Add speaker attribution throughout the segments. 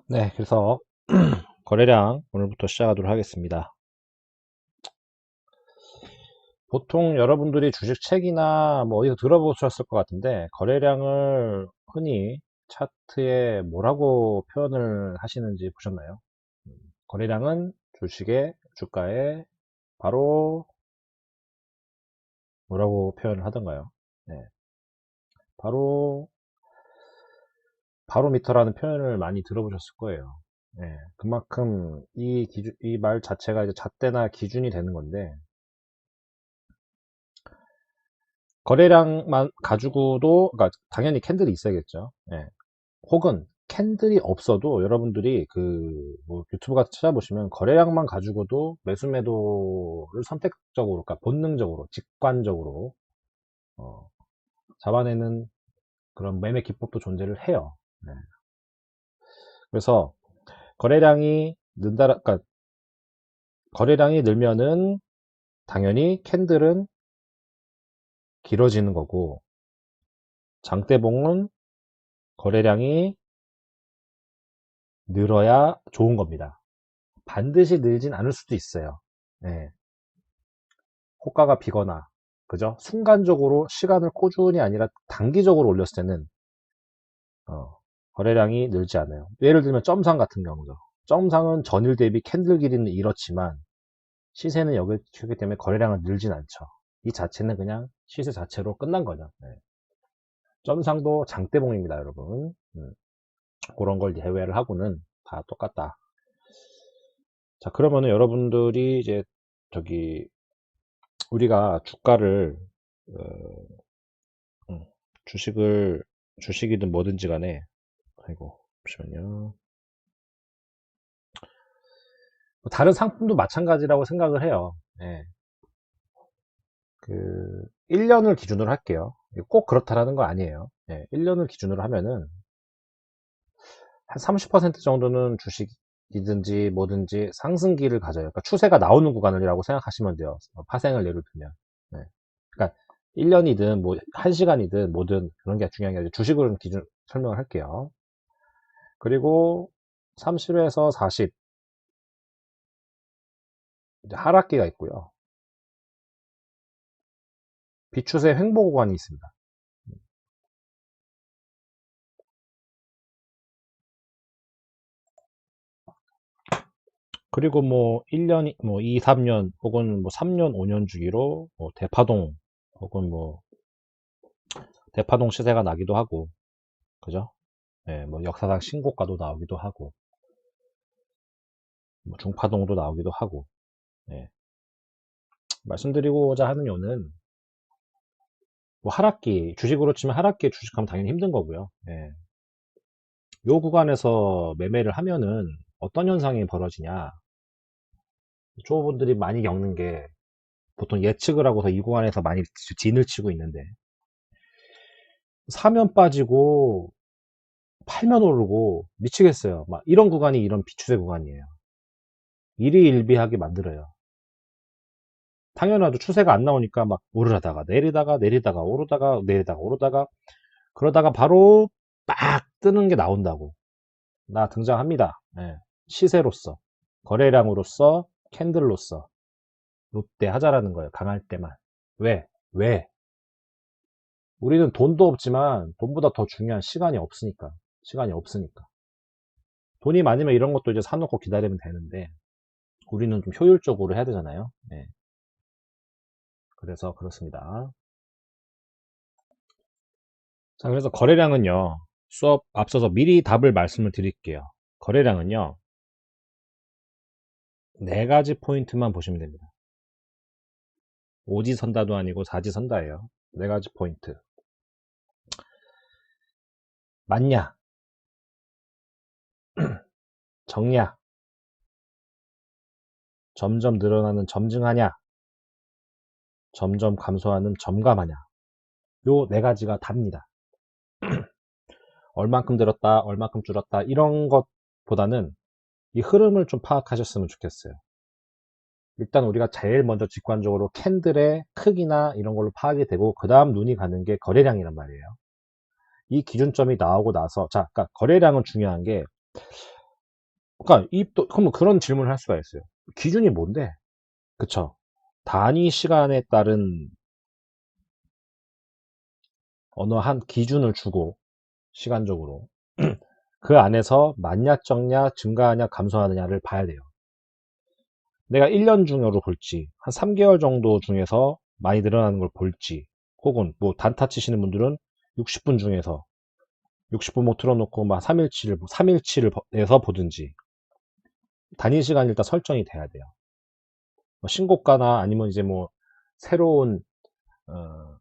Speaker 1: 네, 그래서 거래량 오늘부터 시작하도록 하겠습니다. 보통 여러분들이 주식책이나 뭐 어디서 들어보셨을 것 같은데 거래량을 흔히 차트에 뭐라고 표현을 하시는지 보셨나요? 거래량은 주식의 주가에 바로 뭐라고 표현을 하던가요? 네, 바로 바로미터라는 표현을 많이 들어보셨을 거예요. 네, 그만큼 이 말 자체가 이제 잣대나 기준이 되는 건데 거래량만 가지고도, 그러니까 당연히 캔들이 있어야겠죠. 예. 혹은 캔들이 없어도 여러분들이 뭐 유튜브 같은 거 찾아보시면 거래량만 가지고도 매수 매도를 선택적으로, 그러니까 본능적으로, 직관적으로 어, 잡아내는 그런 매매 기법도 존재를 해요. 네. 그래서 거래량이 는다, 그러니까 거래량이 늘면은 당연히 캔들은 길어지는 거고, 장대봉은 거래량이 늘어야 좋은 겁니다. 반드시 늘진 않을 수도 있어요. 네. 호가가 비거나, 그죠? 순간적으로 시간을 꾸준히 아니라 단기적으로 올렸을 때는, 어, 거래량이 늘지 않아요. 예를 들면 점상 같은 경우죠. 점상은 전일 대비 캔들 길이는 이렇지만, 시세는 여기 기 때문에 거래량은 늘진 않죠. 이 자체는 그냥 시세 자체로 끝난 거죠. 네. 점상도 장대봉입니다, 여러분. 그런 걸 제외를 하고는 다 똑같다. 자, 그러면은 여러분들이 이제, 저기, 우리가 주가를 어, 음, 주식을 주식이든 뭐든지 간에, 아이고 잠시만요. 뭐 다른 상품도 마찬가지라고 생각을 해요. 예, 1년을 기준으로 할게요. 꼭 그렇다라는 거 아니에요. 예, 1년을 기준으로 하면은 한 30% 정도는 주식이든지 뭐든지 상승기를 가져요. 그러니까 추세가 나오는 구간이라고 생각하시면 돼요. 파생을 예를 들면. 네. 그러니까 1년이든 뭐 1시간이든 뭐든 그런 게 중요한 게 아니라 주식으로 기준 설명을 할게요. 그리고 30에서 40 이제 하락기가 있고요. 비추세 횡보 구간이 있습니다. 그리고 뭐 1년, 뭐 2, 3년 혹은 뭐 3년, 5년 주기로 뭐 대파동 혹은 뭐 대파동 시세가 나기도 하고, 그죠? 예, 뭐 역사상 신고가도 나오기도 하고, 뭐 중파동도 나오기도 하고, 예. 말씀드리고자 하는 요는 뭐 하락기, 주식으로 치면 하락기에 주식하면 당연히 힘든 거고요. 예. 요 구간에서 매매를 하면은 어떤 현상이 벌어지냐? 초보분들이 많이 겪는 게 보통 예측을 하고서 이 구간에서 많이 진을 치고 있는데, 사면 빠지고 팔면 오르고 미치겠어요. 막 이런 구간이 이런 비추세 구간이에요. 일희일비하게 만들어요. 당연하죠. 추세가 안 나오니까 막 오르다가 내리다가 내리다가 오르다가 내리다가 오르다가, 그러다가 바로 빡 뜨는 게 나온다고. 나 등장합니다. 예. 시세로서, 거래량으로서, 캔들로서. 요때 하자라는 거예요. 강할 때만. 왜? 왜? 우리는 돈도 없지만 돈보다 더 중요한 시간이 없으니까. 시간이 없으니까. 돈이 많으면 이런 것도 이제 사놓고 기다리면 되는데, 우리는 좀 효율적으로 해야 되잖아요. 네. 그래서 그렇습니다. 자, 그래서 거래량은요, 수업 앞서서 미리 답을 말씀을 드릴게요. 거래량은요, 네 가지 포인트만 보시면 됩니다. 오지선다도 아니고 사지선다예요. 네 가지 포인트. 맞냐? 적냐? 점점 늘어나는 점증하냐? 점점 감소하는 점감하냐? 요 네 가지가 답니다. 얼만큼 들었다, 얼만큼 줄었다, 이런 것보다는 이 흐름을 좀 파악하셨으면 좋겠어요. 일단 우리가 제일 먼저 직관적으로 캔들의 크기나 이런 걸로 파악이 되고, 그 다음 눈이 가는 게 거래량이란 말이에요. 이 기준점이 나오고 나서, 자, 그러니까 거래량은 중요한 게, 그러니까 그러면 그런 질문을 할 수가 있어요. 기준이 뭔데? 그쵸? 단위 시간에 따른 어느 한 기준을 주고 시간적으로 그 안에서 맞냐 적냐 증가하냐 감소하느냐를 봐야 돼요. 내가 1년 중으로 볼지 한 3개월 정도 중에서 많이 늘어나는 걸 볼지 혹은 뭐 단타 치시는 분들은 60분 중에서 60분 못 틀어놓고 막 3일치를 내서 보든지 단위 시간이 일단 설정이 돼야 돼요. 뭐 신고가나 아니면 이제 뭐 새로운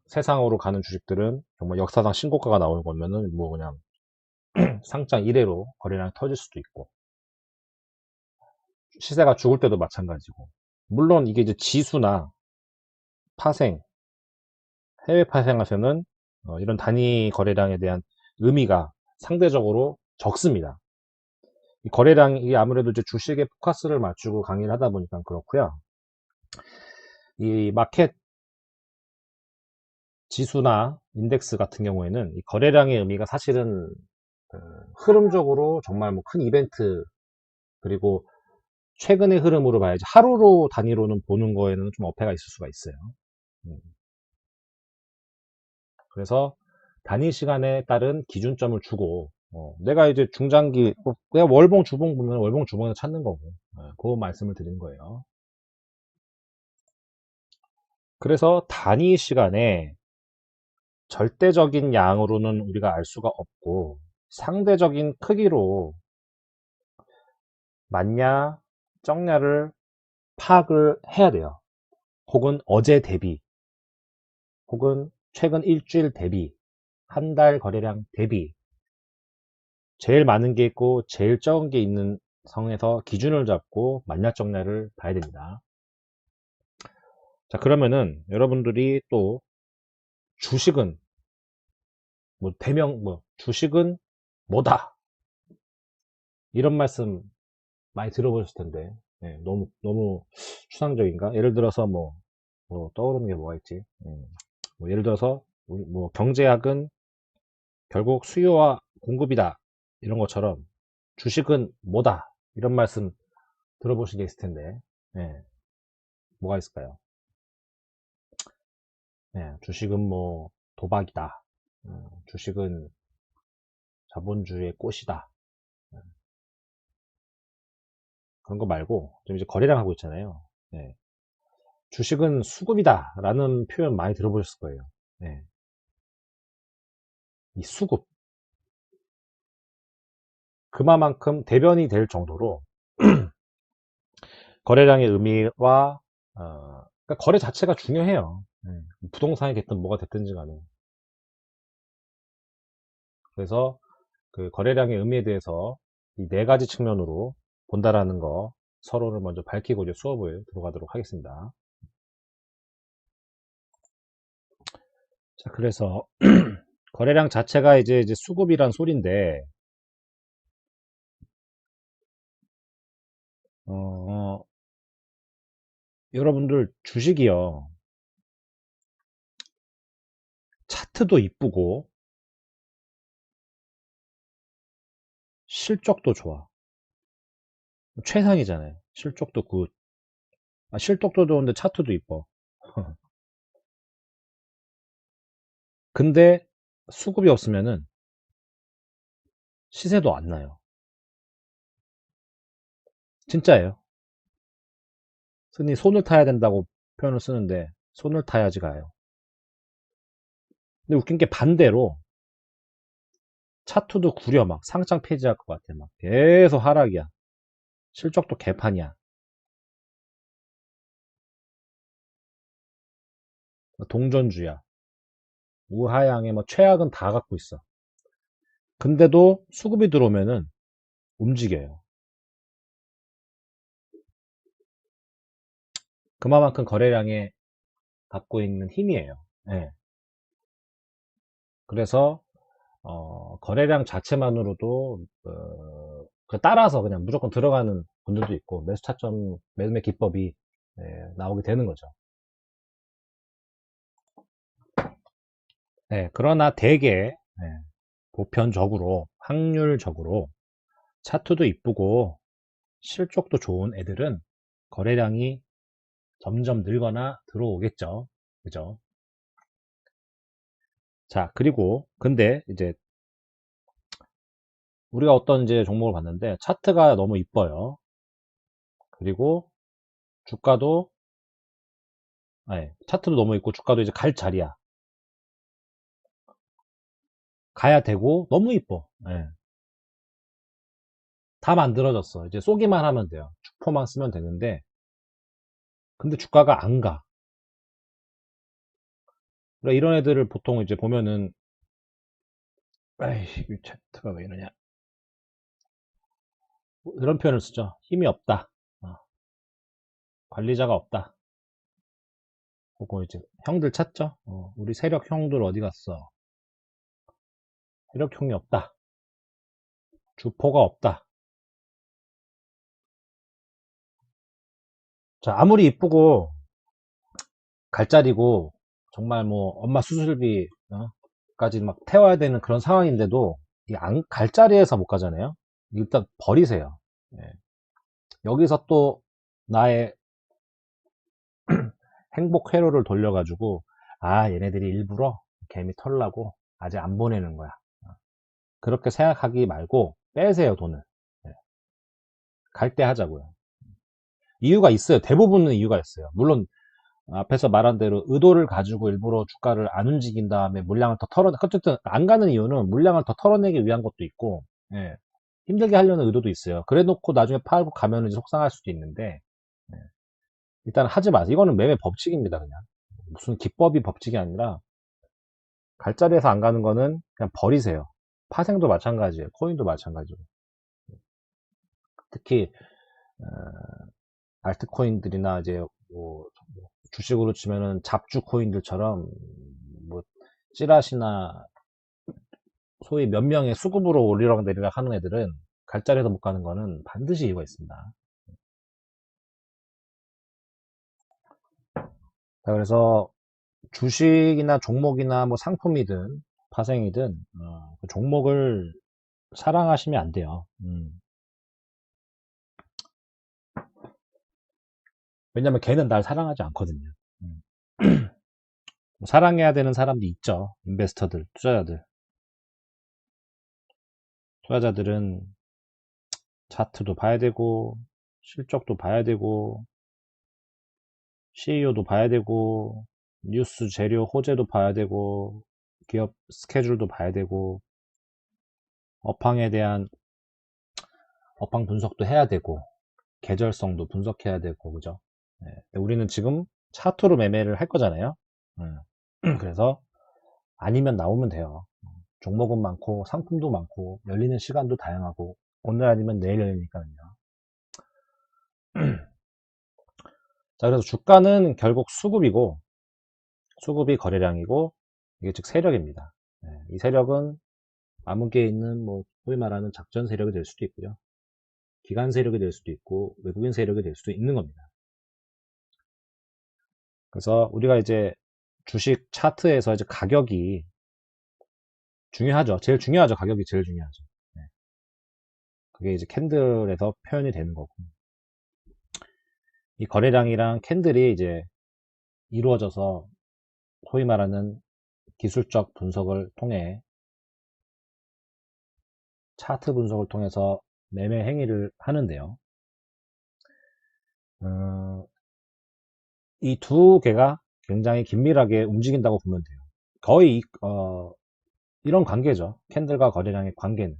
Speaker 1: 세상으로 가는 주식들은 정말 역사상 신고가가 나오는 거면은 뭐 그냥 상장 이래로 거래량이 터질 수도 있고 시세가 죽을 때도 마찬가지고 물론 이게 이제 지수나 파생 해외 파생에서는 이런 단위 거래량에 대한 의미가 상대적으로 적습니다. 이 거래량이 아무래도 이제 주식에 포커스를 맞추고 강의를 하다 보니까 그렇고요. 이 마켓 지수나 인덱스 같은 경우에는 이 거래량의 의미가 사실은 그 흐름적으로 정말 뭐 큰 이벤트 그리고 최근의 흐름으로 봐야지 하루로 단위로는 보는 거에는 좀 어폐가 있을 수가 있어요. 음, 그래서 단위 시간에 따른 기준점을 주고 내가 이제 중장기 내가 월봉 주봉 보면 월봉 주봉에서 찾는 거고 그 말씀을 드린 거예요. 그래서 단위 시간에 절대적인 양으로는 우리가 알 수가 없고 상대적인 크기로 맞냐 적냐를 파악을 해야 돼요. 혹은 어제 대비 혹은 최근 일주일 대비 한 달 거래량 대비 제일 많은 게 있고 제일 적은 게 있는 성에서 기준을 잡고 맞냐 적냐를 봐야 됩니다. 자, 그러면은 여러분들이 또 주식은 뭐 대명 뭐 주식은 뭐다 이런 말씀 많이 들어보셨을 텐데 너무 추상적인가? 예를 들어서 뭐 떠오르는 게 뭐가 있지? 뭐 예를 들어서 우리 뭐 경제학은 결국 수요와 공급이다 이런 것처럼 주식은 뭐다 이런 말씀 들어보신 게 있을 텐데 뭐가 있을까요? 주식은 뭐 도박이다. 주식은 자본주의의 꽃이다. 음, 그런 거 말고 좀 이제 거래량 하고 있잖아요. 예, 주식은 수급이다 라는 표현 많이 들어보셨을 거예요. 예, 이 수급 그만큼 대변이 될 정도로 거래량의 의미와 그러니까 거래 자체가 중요해요. 부동산이 됐든 뭐가 됐든지 간에. 그래서 그 거래량의 의미에 대해서 이 네 가지 측면으로 본다라는 거 서로를 먼저 밝히고 이제 수업을 들어가도록 하겠습니다. 자, 그래서 거래량 자체가 이제 수급이란 소리인데 어, 여러분들 주식이요. 차트도 이쁘고 실적도 좋아. 최상이잖아요. 실적도 굿. 실적도 좋은데 차트도 이뻐. 근데 수급이 없으면은 시세도 안 나요. 진짜예요. 흔히 손을 타야 된다고 표현을 쓰는데 손을 타야지 가요. 근데 웃긴 게 반대로 차트도 구려 막 상장 폐지할 것 같아. 막 계속 하락이야. 실적도 개판이야. 동전주야. 우하향에 뭐 최악은 다 갖고 있어. 근데도 수급이 들어오면은 움직여요. 그만큼 거래량에 갖고 있는 힘이에요. 예. 그래서 거래량 자체만으로도 따라서 그냥 무조건 들어가는 분들도 있고 매수 차점 매매 기법이 나오게 되는 거죠. 그러나 대개 보편적으로 확률적으로 차트도 이쁘고 실적도 좋은 애들은 거래량이 점점 늘거나 들어오겠죠. 그죠? 자, 그리고 근데 이제 우리가 어떤 이제 종목을 봤는데 차트가 너무 이뻐요. 그리고 주가도 차트도 너무 있고 주가도 이제 갈 자리야. 가야 되고 너무 이뻐. 예. 다 만들어졌어. 이제 쏘기만 하면 돼요. 주포만 쓰면 되는데 근데 주가가 안 가. 그러니까 이런 애들을 보통 이제 보면은 에이, 이 차트가 왜 이러냐. 뭐 이런 표현을 쓰죠. 힘이 없다. 관리자가 없다. 그거 이제 형들 찾죠. 우리 세력 형들 어디 갔어? 세력 형이 없다. 주포가 없다. 자, 아무리 이쁘고 갈자리고 정말 뭐 엄마 수술비 까지 막 태워야 되는 그런 상황인데도 이 갈자리에서 못 가잖아요. 일단 버리세요. 예. 여기서 또 나의 행복 회로를 돌려가지고 얘네들이 일부러 개미 털라고 아직 안 보내는 거야. 그렇게 생각하기 말고 빼세요, 돈을. 예. 갈 때 하자고요. 이유가 있어요. 대부분은 이유가 있어요. 물론 앞에서 말한 대로 의도를 가지고 일부러 주가를 안 움직인 다음에 물량을 더 어쨌든 안 가는 이유는 물량을 더 털어내기 위한 것도 있고, 예. 힘들게 하려는 의도도 있어요. 그래 놓고 나중에 팔고 가면 이제 속상할 수도 있는데, 예. 일단 하지 마세요. 이거는 매매 법칙입니다, 그냥. 무슨 기법이 법칙이 아니라, 갈자리에서 안 가는 거는 그냥 버리세요. 파생도 마찬가지예요. 코인도 마찬가지고. 특히, 어, 알트코인들이나 이제 뭐 주식으로 치면은 잡주 코인들처럼 뭐 찌라시나 소위 몇 명의 수급으로 오르락 내리락 하는 애들은 갈자리에서 못 가는 거는 반드시 이유가 있습니다. 자, 그래서 주식이나 종목이나 뭐 상품이든 파생이든 그 종목을 사랑하시면 안 돼요. 왜냐면 걔는 날 사랑하지 않거든요. 음. 사랑해야 되는 사람도 있죠. 인베스터들, 투자자들은 차트도 봐야 되고 실적도 봐야 되고 CEO도 봐야 되고 뉴스 재료 호재도 봐야 되고 기업 스케줄도 봐야 되고 업황에 대한 업황 분석도 해야 되고 계절성도 분석해야 되고 그죠? 네. 우리는 지금 차트로 매매를 할 거잖아요. 음. 그래서 아니면 나오면 돼요. 종목은 많고 상품도 많고 열리는 시간도 다양하고 오늘 아니면 내일 열리니까요. 자, 그래서 주가는 결국 수급이고 수급이 거래량이고 이게 즉 세력입니다. 네, 이 세력은 암흑에 있는 뭐 소위 말하는 작전 세력이 될 수도 있고요. 기관 세력이 될 수도 있고 외국인 세력이 될 수도 있는 겁니다. 그래서 우리가 이제 주식 차트에서 이제 가격이 중요하죠. 제일 중요하죠. 가격이 제일 중요하죠. 네. 그게 이제 캔들에서 표현이 되는 거고. 이 거래량이랑 캔들이 이제 이루어져서 소위 말하는 기술적 분석을 통해 차트 분석을 통해서 매매 행위를 하는데요. 이 두 개가 굉장히 긴밀하게 움직인다고 보면 돼요. 거의 이런 관계죠. 캔들과 거래량의 관계는.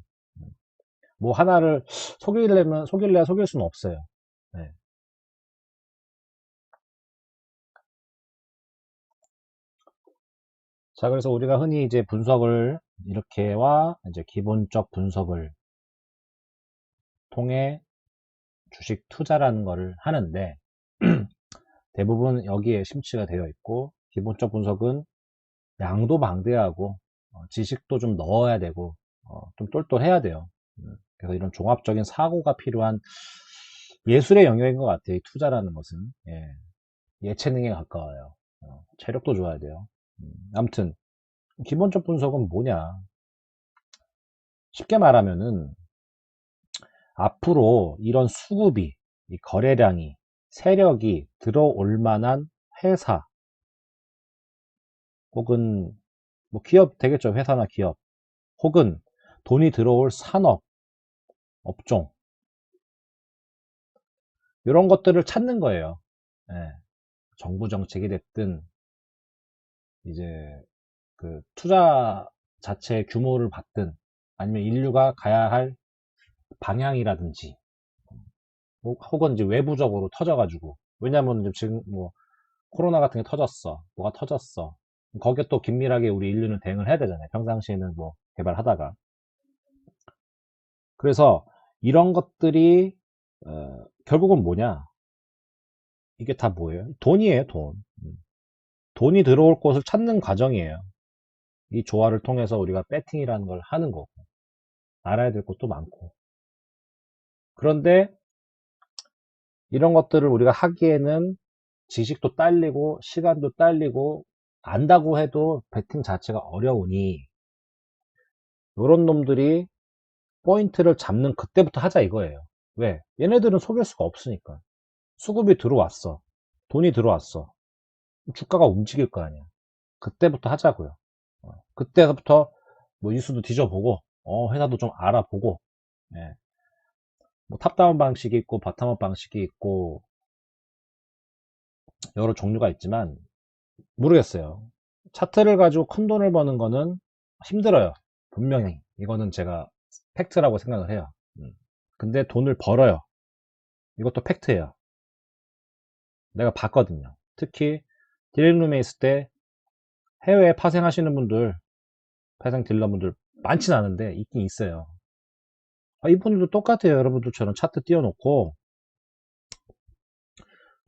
Speaker 1: 뭐 하나를 속일래야 속일 수는 없어요. 네. 자, 그래서 우리가 흔히 이제 분석을 이렇게와 이제 기본적 분석을 통해 주식 투자라는 거를 하는데 대부분 여기에 심취가 되어 있고 기본적 분석은 양도 방대하고 지식도 좀 넣어야 되고 좀 똘똘해야 돼요. 그래서 이런 종합적인 사고가 필요한 예술의 영역인 것 같아요. 이 투자라는 것은 예체능에 가까워요. 체력도 좋아야 돼요. 아무튼 기본적 분석은 뭐냐? 쉽게 말하면은 앞으로 이런 수급이, 이 거래량이, 세력이 들어올 만한 회사, 혹은 뭐 기업 되겠죠. 회사나 기업. 혹은 돈이 들어올 산업, 업종. 이런 것들을 찾는 거예요. 예, 정부 정책이 됐든, 이제 그 투자 자체의 규모를 봤든, 아니면 인류가 가야 할 방향이라든지, 혹은 이제 외부적으로 터져가지고. 왜냐면 지금 뭐 코로나 같은 게 터졌어. 뭐가 터졌어. 거기에 또 긴밀하게 우리 인류는 대응을 해야 되잖아요. 평상시에는 뭐 개발하다가. 그래서 이런 것들이 결국은 뭐냐? 이게 다 뭐예요? 돈이에요, 돈. 돈이 들어올 곳을 찾는 과정이에요. 이 조화를 통해서 우리가 배팅이라는 걸 하는 거고. 알아야 될 것도 많고. 그런데 이런 것들을 우리가 하기에는 지식도 딸리고 시간도 딸리고 안다고 해도 배팅 자체가 어려우니 이런 놈들이 포인트를 잡는 그때부터 하자 이거예요. 왜? 얘네들은 속일 수가 없으니까. 수급이 들어왔어. 돈이 들어왔어. 주가가 움직일 거 아니야. 그때부터 하자고요. 그때부터 뭐 뉴스도 뒤져보고 회사도 좀 알아보고. 예. 뭐 탑다운 방식이 있고 바텀업 방식이 있고 여러 종류가 있지만 모르겠어요. 차트를 가지고 큰 돈을 버는 거는 힘들어요. 분명히 이거는 제가 팩트라고 생각을 해요. 근데 돈을 벌어요. 이것도 팩트예요. 내가 봤거든요. 특히 딜링룸에 있을 때 해외에 파생하시는 분들, 파생 딜러분들 많진 않은데 있긴 있어요. 이분들도 똑같아요. 여러분들처럼 차트 띄워놓고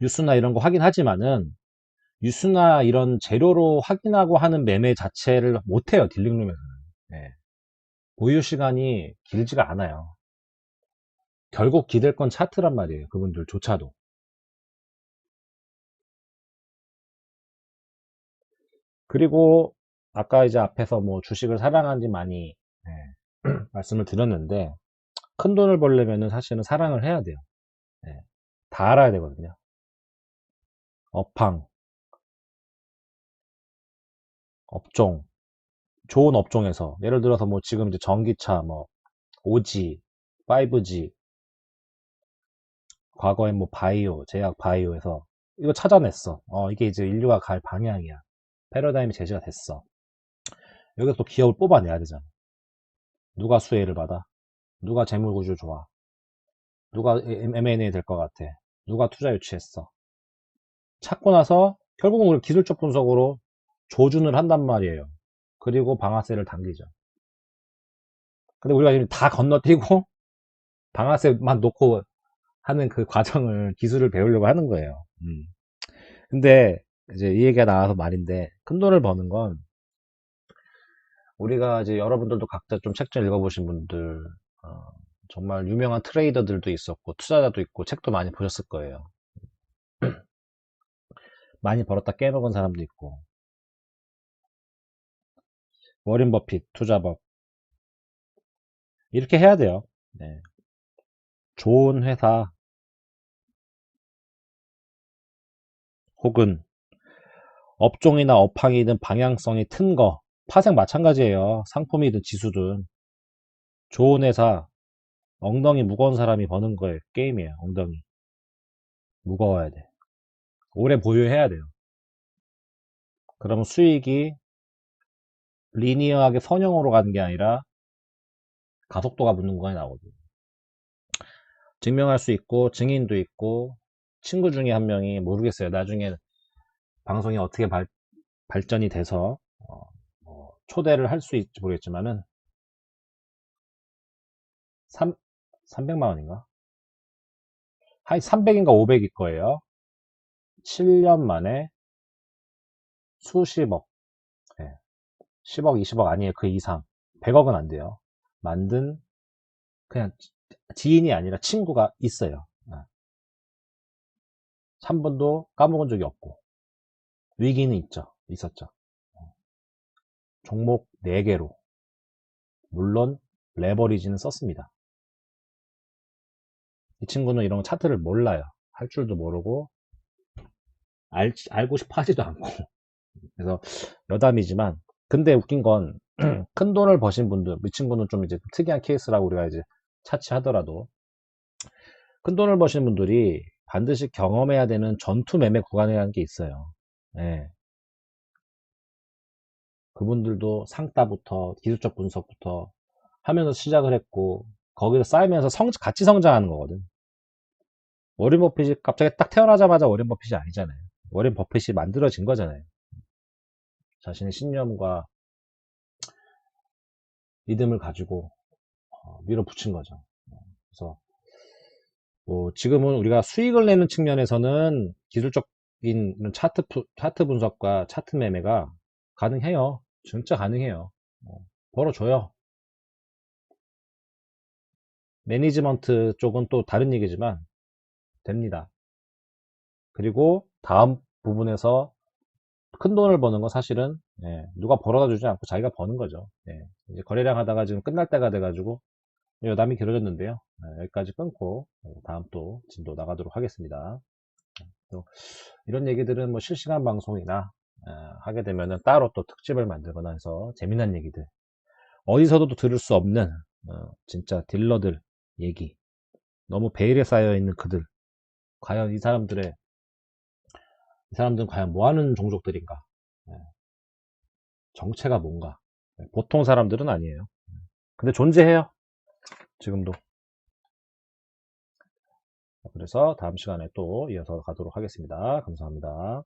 Speaker 1: 뉴스나 이런 거 확인하지만은 뉴스나 이런 재료로 확인하고 하는 매매 자체를 못해요. 딜링룸에서는. 네. 보유 시간이 길지가 않아요. 결국 기댈 건 차트란 말이에요. 그분들조차도. 그리고 아까 이제 앞에서 뭐 주식을 사랑하는지 많이 말씀을 드렸는데 큰 돈을 벌려면은 사실은 사랑을 해야 돼요. 네. 다 알아야 되거든요. 업황, 업종, 좋은 업종에서 예를 들어서 뭐 지금 이제 전기차, 뭐 5G, 5G, 과거에 뭐 바이오, 제약 바이오에서 이거 찾아냈어. 이게 이제 인류가 갈 방향이야. 패러다임이 제시가 됐어. 여기서 또 기업을 뽑아내야 되잖아. 누가 수혜를 받아? 누가 재물구조 좋아? 누가 M&A 될 것 같아? 누가 투자 유치했어? 찾고 나서 결국은 우리 기술적 분석으로 조준을 한단 말이에요. 그리고 방아쇠를 당기죠. 근데 우리가 지금 다 건너뛰고 방아쇠만 놓고 하는 그 과정을 기술을 배우려고 하는 거예요. 근데 이제 이 얘기가 나와서 말인데 큰 돈을 버는 건 우리가 이제 여러분들도 각자 좀 책 좀 읽어보신 분들 정말 유명한 트레이더들도 있었고 투자자도 있고 책도 많이 보셨을 거예요. 많이 벌었다 깨먹은 사람도 있고 워렌 버핏 투자법 이렇게 해야 돼요. 네. 좋은 회사 혹은 업종이나 업황이든 방향성이 튼 거 파생 마찬가지예요. 상품이든 지수든 좋은 회사 엉덩이 무거운 사람이 버는 거예요. 게임이에요. 엉덩이 무거워야 돼. 오래 보유해야 돼요. 그러면 수익이 리니어하게 선형으로 가는 게 아니라 가속도가 붙는 거에 나오거든요. 증명할 수 있고 증인도 있고 친구 중에 한 명이 모르겠어요. 나중에 방송이 어떻게 발전이 돼서 초대를 할 수 있을지 모르겠지만은 300만 원인가? 한 300인가 500일 거예요. 7년 만에 수십억, 예, 10억, 20억 아니에요. 그 이상. 100억은 안 돼요. 만든 그냥 지인이 아니라 친구가 있어요. 한 번도 까먹은 적이 없고 위기는 있었죠. 종목 4개로 물론 레버리지는 썼습니다. 이 친구는 이런 차트를 몰라요. 할 줄도 모르고 알고 싶어 하지도 않고. 그래서 여담이지만, 근데 웃긴 건 큰 돈을 버신 분들, 이 친구는 좀 이제 특이한 케이스라고 우리가 이제 차치하더라도, 큰 돈을 버신 분들이 반드시 경험해야 되는 전투 매매 구간이라는 게 있어요. 예. 그분들도 상따부터 기술적 분석부터 하면서 시작을 했고, 거기서 쌓이면서 같이 성장하는 거거든. 워렌 버핏이 갑자기 딱 태어나자마자 워렌 버핏이 아니잖아요. 워렌 버핏이 만들어진 거잖아요. 자신의 신념과 믿음을 가지고 밀어붙인 거죠. 그래서 뭐 지금은 우리가 수익을 내는 측면에서는 기술적인 차트 분석과 차트 매매가 가능해요. 진짜 가능해요. 벌어줘요. 매니지먼트 쪽은 또 다른 얘기지만 됩니다. 그리고 다음 부분에서 큰 돈을 버는 건 사실은 누가 벌어다 주지 않고 자기가 버는 거죠. 이제 거래량 하다가 지금 끝날 때가 돼가지고 여담이 길어졌는데요. 여기까지 끊고 다음 또 진도 나가도록 하겠습니다. 또 이런 얘기들은 뭐 실시간 방송이나 하게 되면은 따로 또 특집을 만들거나 해서 재미난 얘기들, 어디서도 들을 수 없는 진짜 딜러들 얘기, 너무 베일에 쌓여 있는 그들, 과연 이 사람들은 과연 뭐 하는 종족들인가, 예, 정체가 뭔가. 보통 사람들은 아니에요. 근데 존재해요. 지금도. 그래서 다음 시간에 또 이어서 가도록 하겠습니다. 감사합니다.